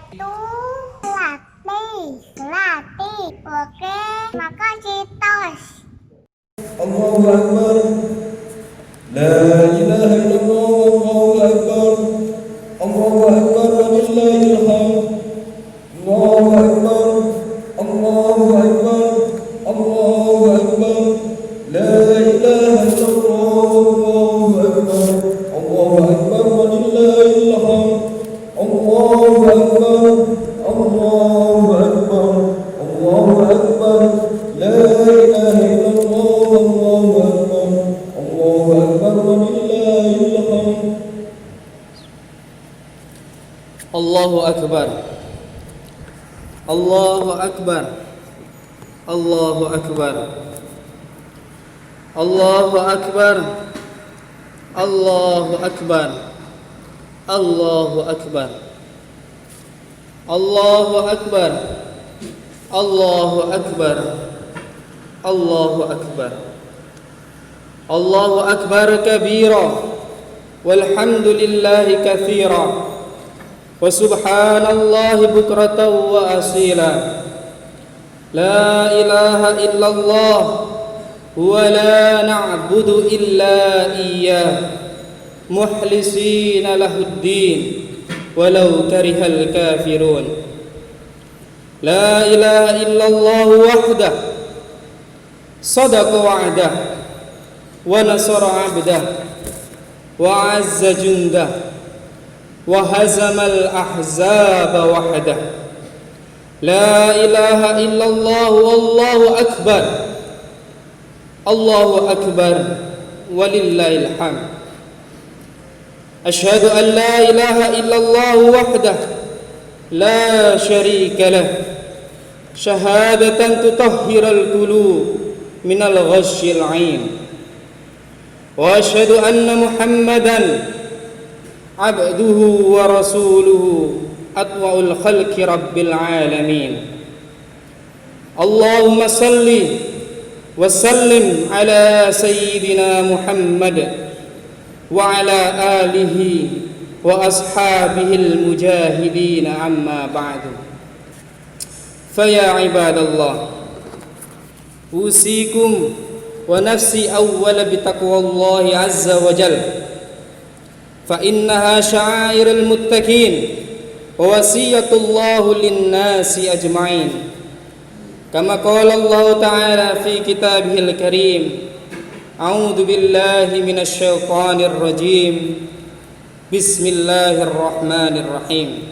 Itu latih. Oke, makasih tos. Allahu Akbar. La ilaha illallah. Allahu Akbar. Walillahil hamd. Allahu Akbar. Allahu Akbar. Allahu Akbar. La ilaha illallah. Allahu Akbar. Walillahil hamd. Allahu Akbar. Allahu Akbar. Allahu Akbar. La ilaha illallah. Allahu Akbar. Walillahil hamd. Allahu Akbar. Allahu Akbar. Allahu Akbar. Allahu Akbar. Allahu Akbar. Allahu Akbar. Allahu Akbar. Allahu Akbar. Allahu Akbar. Allahu Akbar kabira walhamdulillahi katsira wa subhanallahi bukratan wa asila. La ilaha illallah wa la na'budu illa iyyah mukhlisina lahuddin walau karihal kafirun. La ilaha illallah wahdah sadaqa wa'dah wa nasara 'abdah wa 'azza jundah wa hazamal ahzaba wahdah. La ilaha illallah wallahu akbar. Allahu akbar walillahil hamd. Asyhadu an la ilaha illallah wahdah la syarika lah syahadatan tutahhiral qulub minal ghasyil 'ain. Wa asyhadu anna Muhammadan abduhu wa rasuluhu atwa'ul khalqi rabbil alamin. Allahumma salli wa sallim ala sayyidina Muhammad wa ala alihi wa ashabihil mujahidin, amma ba'du. Faya ibadallah, usikum wa nafsi awwala bitaqwallahi azza wa jalla, fa innaha sya'airul muttaqin wa wasiyatullahu linnasi ajma'in. Kama qala Allah ta'ala fi kitabihil karim, a'udzu billahi minasy syaithanir rajim. Bismillahirrahmanirrahim.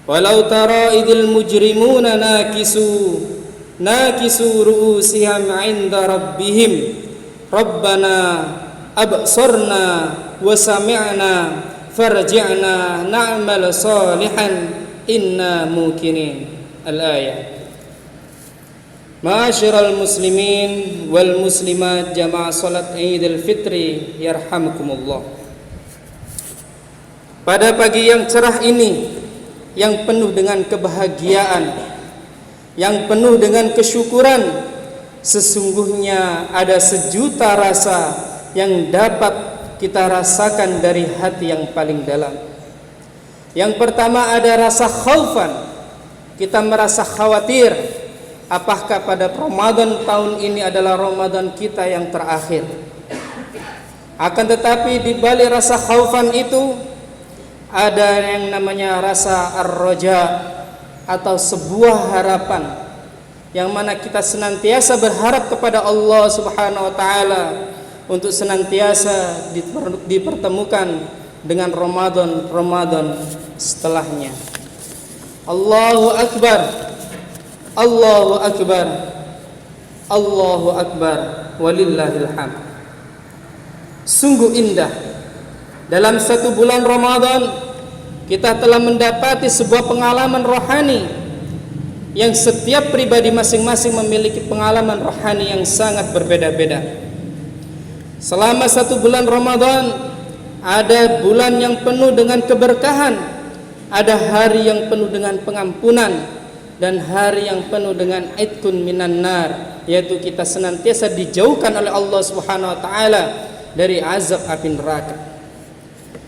Walau tara idil mujrimuna nakisu ru'usihim 'inda rabbihim rabbana absarna wa sami'na farji'na na'mal salihan inna mukinin. Al-ayah. Ma'asyiral muslimin wal muslimat jamaah salat Idul Fitri yarhamukumullah. Pada pagi yang cerah ini, yang penuh dengan kebahagiaan, yang penuh dengan kesyukuran, sesungguhnya ada sejuta rasa yang dapat kita rasakan dari hati yang paling dalam. Yang pertama ada rasa khaufan. Kita merasa khawatir, apakah pada Ramadan tahun ini adalah Ramadan kita yang terakhir. Akan tetapi di balik rasa khaufan itu ada yang namanya rasa ar-raja, atau sebuah harapan yang mana kita senantiasa berharap kepada Allah Subhanahu wa taala untuk senantiasa dipertemukan dengan Ramadan setelahnya. Allahu akbar. Allahu akbar. Allahu akbar walillahil hamd. Sungguh indah dalam satu bulan Ramadan kita telah mendapati sebuah pengalaman rohani yang setiap pribadi masing-masing memiliki pengalaman rohani yang sangat berbeda-beda. Selama satu bulan Ramadan ada bulan yang penuh dengan keberkahan, ada hari yang penuh dengan pengampunan, dan hari yang penuh dengan itqun minan nar, yaitu kita senantiasa dijauhkan oleh Allah Subhanahu wa taala dari azab api neraka.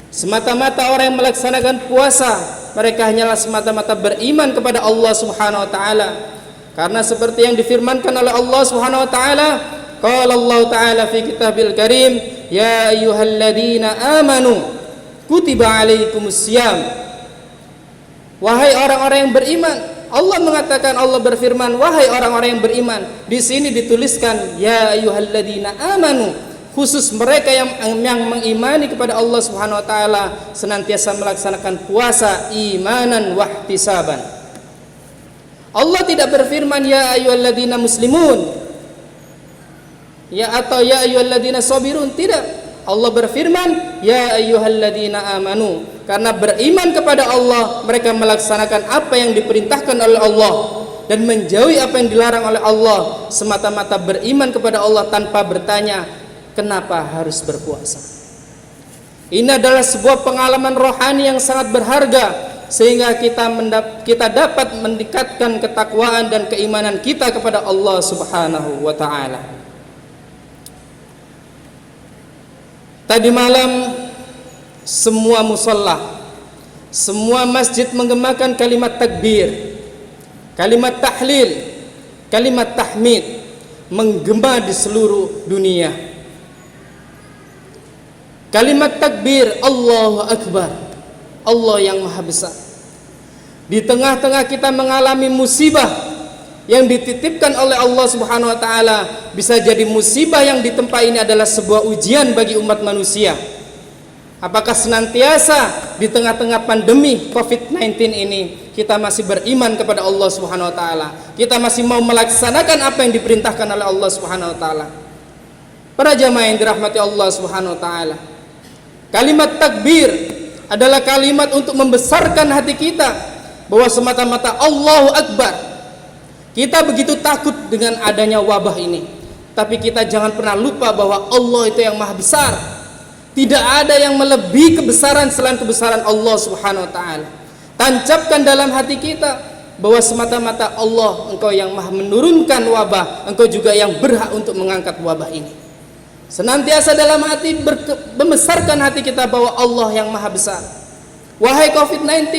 Semata-mata orang yang melaksanakan puasa mereka hanyalah semata-mata beriman kepada Allah Subhanahu wa taala. Karena seperti yang difirmankan oleh Allah Subhanahu wa taala, qala Allah taala fi kitabil karim, ya ayyuhalladzina amanu kutiba alaikumusiyam. Wahai orang-orang yang beriman, Allah mengatakan, Allah berfirman, wahai orang-orang yang beriman. Di sini dituliskan ya ayyuhalladzina amanu, khusus mereka yang mengimani kepada Allah Subhanahu wa taala, senantiasa melaksanakan puasa imanan wahtisaban. Allah tidak berfirman ya ayyuhalladzina muslimun, ya atau ya ayyuhalladzina sabirun, tidak. Allah berfirman ya ayyuhalladzina amanu, karena beriman kepada Allah mereka melaksanakan apa yang diperintahkan oleh Allah dan menjauhi apa yang dilarang oleh Allah, semata-mata beriman kepada Allah tanpa bertanya kenapa harus berpuasa. Ini adalah sebuah pengalaman rohani yang sangat berharga, sehingga kita dapat meningkatkan ketakwaan dan keimanan kita kepada Allah Subhanahu wa taala. Tadi malam semua musalla, semua masjid menggemakan kalimat takbir, kalimat tahlil, kalimat tahmid, menggema di seluruh dunia. Kalimat takbir, Allahu Akbar, Allah yang maha besar. Di tengah-tengah kita mengalami musibah yang dititipkan oleh Allah Subhanahu wa taala, bisa jadi musibah yang ditempa ini adalah sebuah ujian bagi umat manusia. Apakah senantiasa di tengah-tengah pandemi COVID-19 ini kita masih beriman kepada Allah Subhanahu wa taala? Kita masih mau melaksanakan apa yang diperintahkan oleh Allah Subhanahu wa taala? Para jamaah yang dirahmati Allah Subhanahu wa taala, kalimat takbir adalah kalimat untuk membesarkan hati kita bahwa semata-mata Allahu Akbar. Kita begitu takut dengan adanya wabah ini, tapi kita jangan pernah lupa bahwa Allah itu yang maha besar. Tidak ada yang melebihi kebesaran selain kebesaran Allah Subhanahu wa taala. Tancapkan dalam hati kita bahwa semata-mata Allah, Engkau yang maha menurunkan wabah, Engkau juga yang berhak untuk mengangkat wabah ini. Senantiasa dalam hati membesarkan hati kita bahwa Allah yang maha besar. Wahai COVID-19,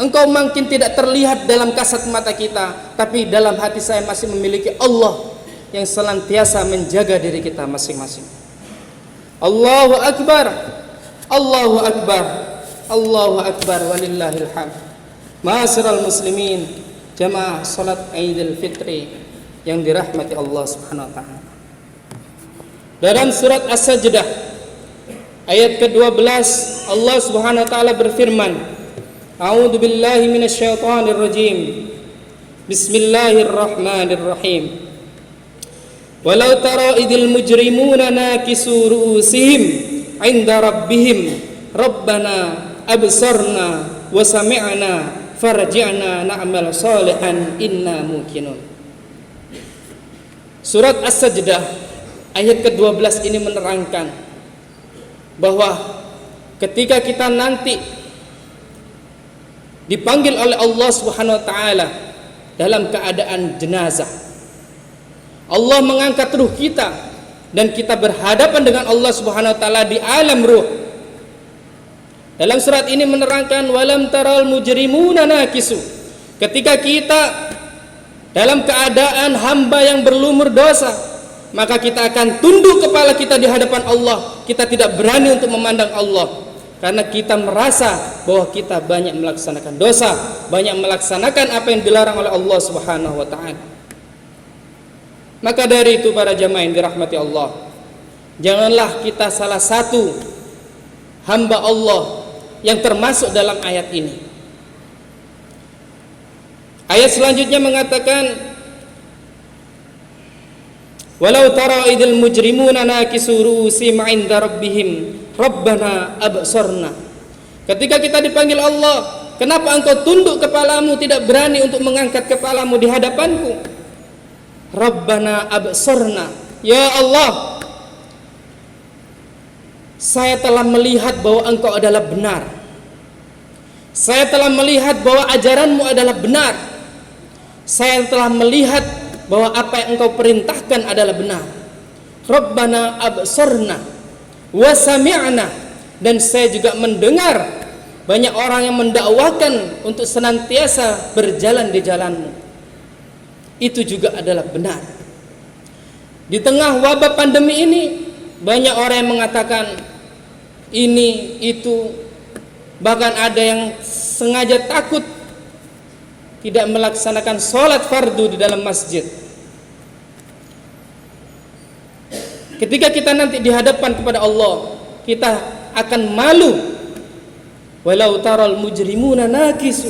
engkau mungkin tidak terlihat dalam kasat mata kita, tapi dalam hati saya masih memiliki Allah yang senantiasa menjaga diri kita masing-masing. Allahu Akbar, Allahu Akbar, Allahu Akbar, walillahil hamd. Ma'asyiral muslimin, jamaah salat Idul Fitri yang dirahmati Allah Subhanahu wa taala. Dalam surat As-Sajdah ayat ke-12 Allah Subhanahu wa taala berfirman, A'udzu billahi minasyaitonir rajim. Bismillahirrahmanirrahim. Walau tara idil mujrimuna nakisu ru'usihim 'inda rabbihim rabbana absarna wa sami'na farji'na na'mal salihan inna muqinun. Surat As-Sajdah ayat ke-12 ini menerangkan bahwa ketika kita nanti dipanggil oleh Allah Subhanahu wa taala dalam keadaan jenazah, Allah mengangkat ruh kita dan kita berhadapan dengan Allah Subhanahu wa taala di alam ruh. Dalam surat ini menerangkan walam taral mujrimuna nakisu, ketika kita dalam keadaan hamba yang berlumur dosa, maka kita akan tunduk kepala kita di hadapan Allah. Kita tidak berani untuk memandang Allah karena kita merasa bahwa kita banyak melaksanakan dosa, banyak melaksanakan apa yang dilarang oleh Allah Subhanahu wa taala. Maka dari itu para jamaah yang dirahmati Allah, janganlah kita salah satu hamba Allah yang termasuk dalam ayat ini. Ayat selanjutnya mengatakan walau tara idil mujrimuna nakisu ru'usihim 'inda rabbihim rabbana absarna. Ketika kita dipanggil Allah, kenapa engkau tunduk kepalamu, tidak berani untuk mengangkat kepalamu di hadapanku? Rabbana absarna, ya Allah, saya telah melihat bahwa engkau adalah benar. Saya telah melihat bahwa ajaranmu adalah benar. Saya telah melihat bahwa apa yang engkau perintahkan adalah benar. Rabbana absarna wa sami'na, dan saya juga mendengar banyak orang yang mendakwakan untuk senantiasa berjalan di jalanmu. Itu juga adalah benar. Di tengah wabah pandemi ini, banyak orang yang mengatakan ini, itu, bahkan ada yang sengaja takut tidak melaksanakan sholat fardu di dalam masjid. Ketika kita nanti dihadapan kepada Allah, kita akan malu. Walau taral mujrimuna nakisu.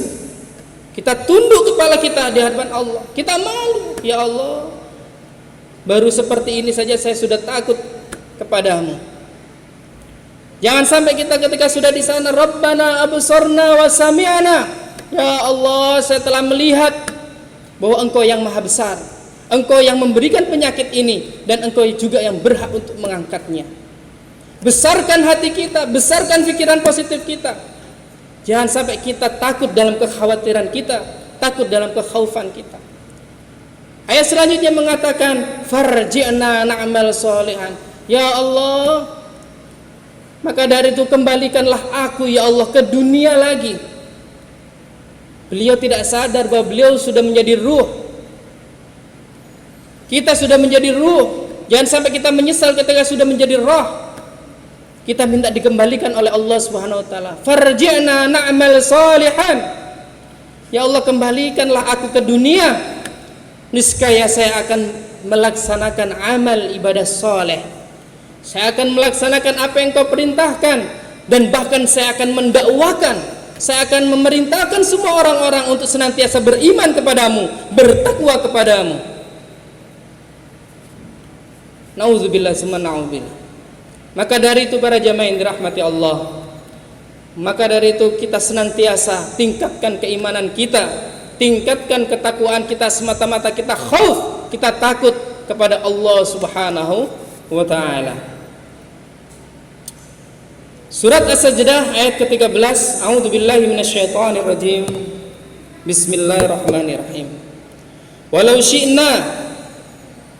Kita tunduk kepala kita di hadapan Allah. Kita malu, ya Allah, baru seperti ini saja saya sudah takut kepadamu. Jangan sampai kita ketika sudah di sana, Rabbana absorna wa sami'ana. Ya Allah, saya telah melihat bahwa Engkau yang maha besar, Engkau yang memberikan penyakit ini, dan Engkau juga yang berhak untuk mengangkatnya. Besarkan hati kita, besarkan pikiran positif kita. Jangan sampai kita takut dalam kekhawatiran kita, takut dalam kekhaufan kita. Ayat selanjutnya mengatakan, farji'na na'mal sholihan. Ya Allah, maka dari itu kembalikanlah aku, ya Allah, ke dunia lagi. Beliau tidak sadar bahwa beliau sudah menjadi ruh. Kita sudah menjadi ruh. Jangan sampai kita menyesal ketika sudah menjadi roh. Kita minta dikembalikan oleh Allah Subhanahu wa taala. Farji'na na'mal sholihan. Ya Allah, kembalikanlah aku ke dunia. Niscaya saya akan melaksanakan amal ibadah soleh. Saya akan melaksanakan apa yang Kau perintahkan, dan bahkan saya akan mendakwakan, saya akan memerintahkan semua orang-orang untuk senantiasa beriman kepadamu, bertakwa kepadamu. Nauzubillah summa na'udzubillah. Maka dari itu para jamaah yang dirahmati Allah, maka dari itu kita senantiasa tingkatkan keimanan kita, tingkatkan ketakwaan kita, semata-mata kita khauf, kita takut kepada Allah Subhanahu wa ta'ala. Surat As-Sajdah ayat ke-13. A'udzubillahi minasyaitonirrajim. Bismillahirrahmanirrahim. Walau syi'na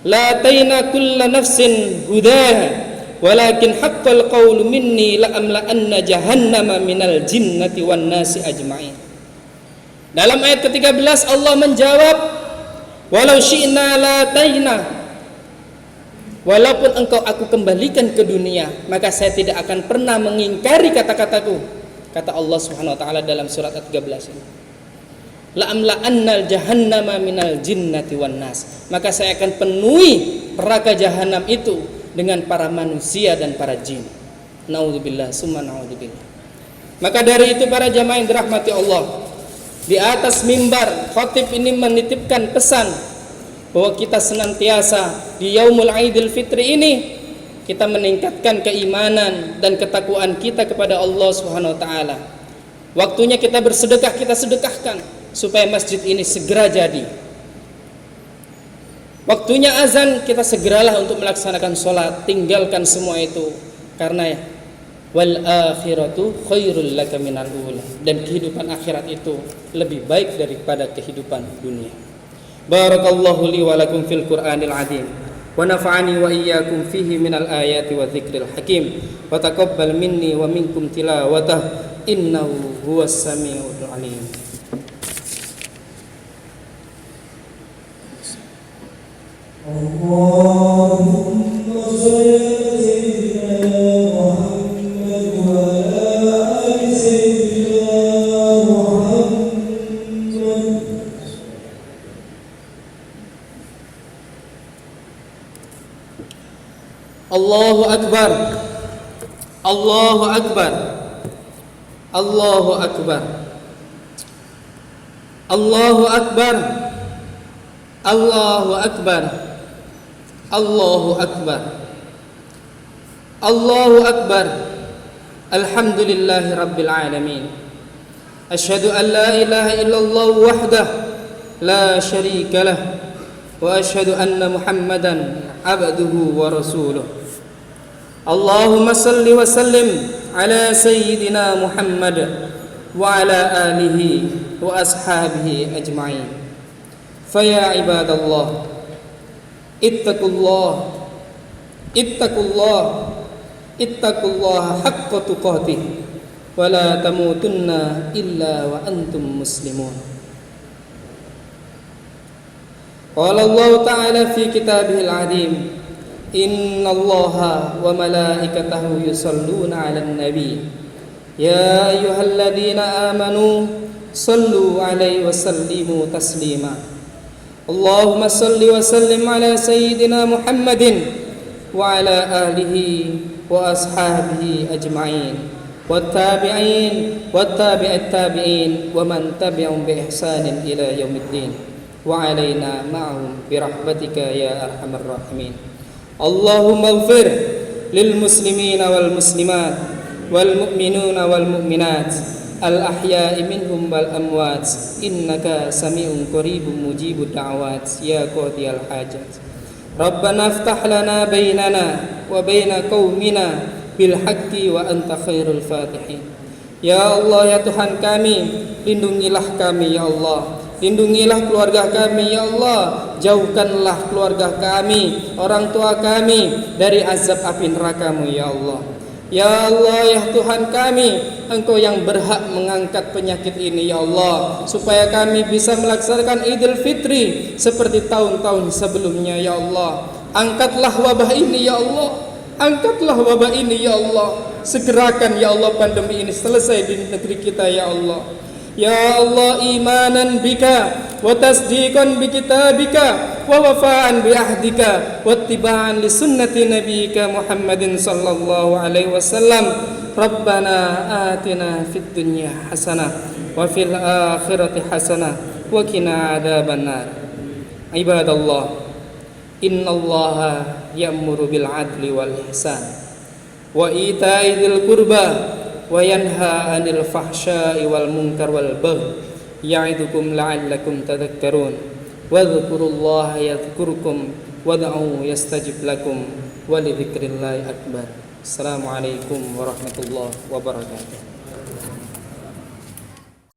la'ataina kulla nafsin hudaha walakin haqqal qawlu minni la'amla'anna jahannama minal jinnati wan nasi ajma'in. Dalam ayat ke-13 Allah menjawab, walau syi'na la'ataina, walaupun engkau aku kembalikan ke dunia, maka saya tidak akan pernah mengingkari kata-kataku, kata Allah Subhanahu wa taala dalam surat At-13 ini. La'amla'annal jahannama minal jinnati wan nas, maka saya akan penuhi neraka jahanam itu dengan para manusia dan para jin. Naudzubillah summa naudzubillah. Maka dari itu para jamaah yang dirahmati Allah, di atas mimbar khatib ini menitipkan pesan bahwa kita senantiasa di Yaumul Aidil Fitri ini kita meningkatkan keimanan dan ketakwaan kita kepada Allah Subhanahu wa taala. Waktunya kita bersedekah, kita sedekahkan supaya masjid ini segera jadi. Waktunya azan, kita segeralah untuk melaksanakan sholat, tinggalkan semua itu, karena wal akhiratu khairul laka minal ula, dan kehidupan akhirat itu lebih baik daripada kehidupan dunia. Barakallahu li wa lakum fil Qur'anil azim, wa nafa'ani wa iyyakum fihi minal ayati wa dzikril hakim, wa taqabbal minni wa minkum tilawatah, innahu huwas samiul alim. Allahumma shalli ala sayyidina Muhammad wa ala ali sayyidina Muhammad. Allahu Akbar, Allahu Akbar, Allahu Akbar, Allahu Akbar, Allahu Akbar, Allahu Akbar, Allahu Akbar. Alhamdulillahi Rabbil Alamin. Asyhadu an la ilaha illallah wahdah la syarika lah, wa asyhadu anna Muhammadan abduhu wa rasuluh. Allahumma salli wa sallim ala sayyidina Muhammad wa ala alihi wa ashabihi ajma'in. Faya ibadallah, ittaqullah, ittaqullah, ittaqullah haqqa tuqatih, ولا تموتن إلا وأنتم مسلمون. قال الله تعالى في كتابه العظيم إن الله وملائكته يصلون على النبي يا أيها الذين آمنوا صلوا عليه وسلموا تسليما. اللهم صل وسلم على سيدنا محمد وعلى آله وأصحابه أجمعين والتابعين والتابع التابعين ومن تبعهم بإحسان إلى يوم الدين وعلينا معهم برحمتك يا أرحم الراحمين. اللهم اغفر للمسلمين والمسلمات والمؤمنين والمؤمنات الأحياء منهم والأموات إنك سميع قريب مجيب الدعوات يا قاضي الحاجات. ربنا افتح لنا بيننا وبين قومنا بالحق وأنت خير الفاتحين. Ya Allah, ya Tuhan kami, lindungilah kami ya Allah, lindungilah keluarga kami ya Allah, jauhkanlah keluarga kami, orang tua kami dari azab api neraka-Mu ya Allah. Ya Allah, ya Tuhan kami, Engkau yang berhak mengangkat penyakit ini ya Allah, supaya kami bisa melaksanakan Idul Fitri seperti tahun-tahun sebelumnya ya Allah. Angkatlah wabah ini ya Allah, angkatlah wabah ini ya Allah. Segerakan ya Allah pandemi ini selesai di negeri kita ya Allah. Ya Allah, imanan bika wa tasdiqan bi kitabika wa wafa'an bi ahdika wa ittiba'an li sunnati nabiyyika Muhammadin sallallahu alaihi wasallam. Rabbana atina fid dunya hasanah wa fil akhirati hasanah wa qina adzabannar. Ibadallah, innallaha ya'muru bil adli wal ihsan wa ita'i dzil qurba wa yanha 'anil fahsya'i wal munkar wal baghi ya'idukum la'allakum tadhakkarun wadhkurullaha yadhkurkum wad'uhu yastajib lakum wa lidzikrillahi akbar. Assalamualaikum warahmatullahi wabarakatuh.